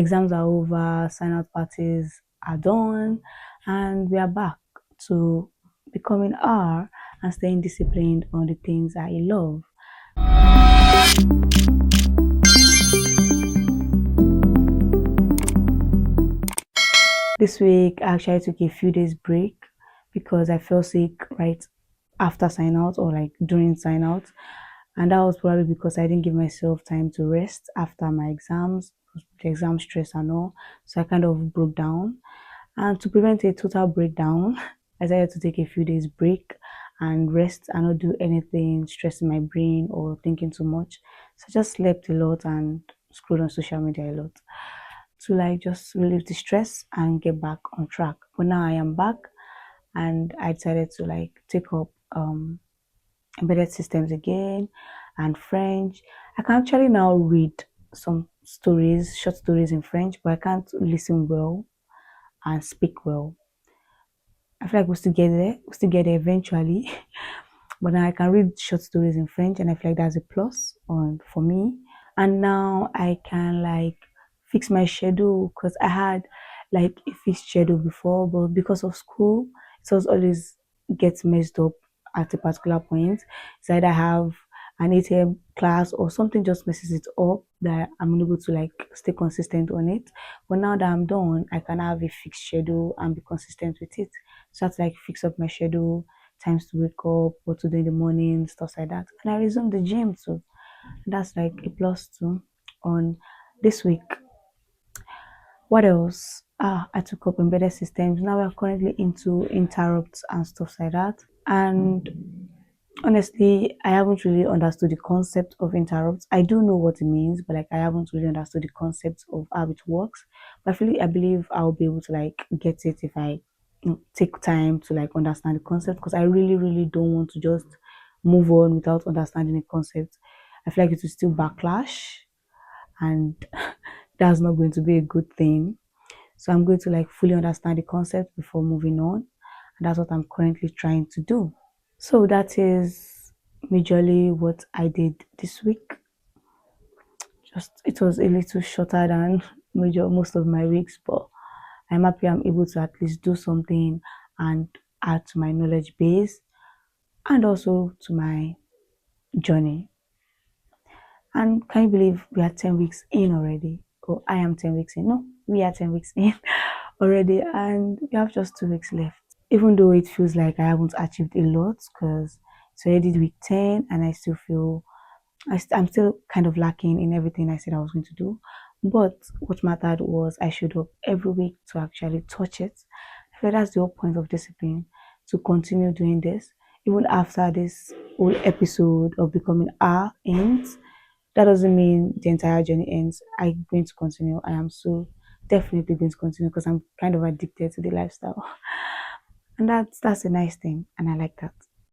Exams are over, sign out parties are done, and we are back to becoming R and staying disciplined on the things I love. This week, I actually took a few days break because I fell sick right after sign out or like during sign out. And that was probably because I didn't give myself time to rest after my exams, the exam stress and all. So I kind of broke down. And to prevent a total breakdown, I decided to take a few days break and rest and not do anything stressing my brain or thinking too much. So I just slept a lot and scrolled on social media a lot to like just relieve the stress and get back on track. But now I am back and I decided to like take up embedded systems again and French. I can actually now read some stories, short stories in French, but I can't listen well and speak well. I feel like we'll still get there eventually. But now I can read short stories in French and I feel like that's a plus on for me. And now I can like fix my schedule because I had like a fixed schedule before, but because of school, it was always gets messed up at a particular point. It's either I have an ATM class or something just messes it up that I'm unable to like stay consistent on it. But now that I'm done, I can have a fixed schedule and be consistent with it. So that's like fix up my schedule, times to wake up, what to do in the morning, stuff like that. And I resume the gym too. That's like a plus two on this week. What else? I took up embedded systems. Now we're currently into interrupts and stuff like that. And honestly, I haven't really understood the concept of interrupts. I do know what it means, but like I haven't really understood the concept of how it works. But I believe I'll be able to like get it if I take time to like understand the concept because I really, really don't want to just move on without understanding the concept. I feel like it will still backlash and that's not going to be a good thing. So I'm going to like fully understand the concept before moving on. And that's what I'm currently trying to do. So that is majorly what I did this week. Just it was a little shorter than most of my weeks, but I'm happy I'm able to at least do something and add to my knowledge base and also to my journey. And can you believe we are 10 weeks in already? Oh, I am 10 weeks in. No, we are 10 weeks in already, and we have just 2 weeks left. Even though it feels like I haven't achieved a lot because it's already week 10 and I still feel I'm still kind of lacking in everything I said I was going to do. But what mattered was I showed up every week to actually touch it. I feel that's the whole point of discipline to continue doing this. Even after this whole episode of becoming R ends, that doesn't mean the entire journey ends. I'm going to continue. I am so definitely going to continue because I'm kind of addicted to the lifestyle. And that's a nice thing and I like that.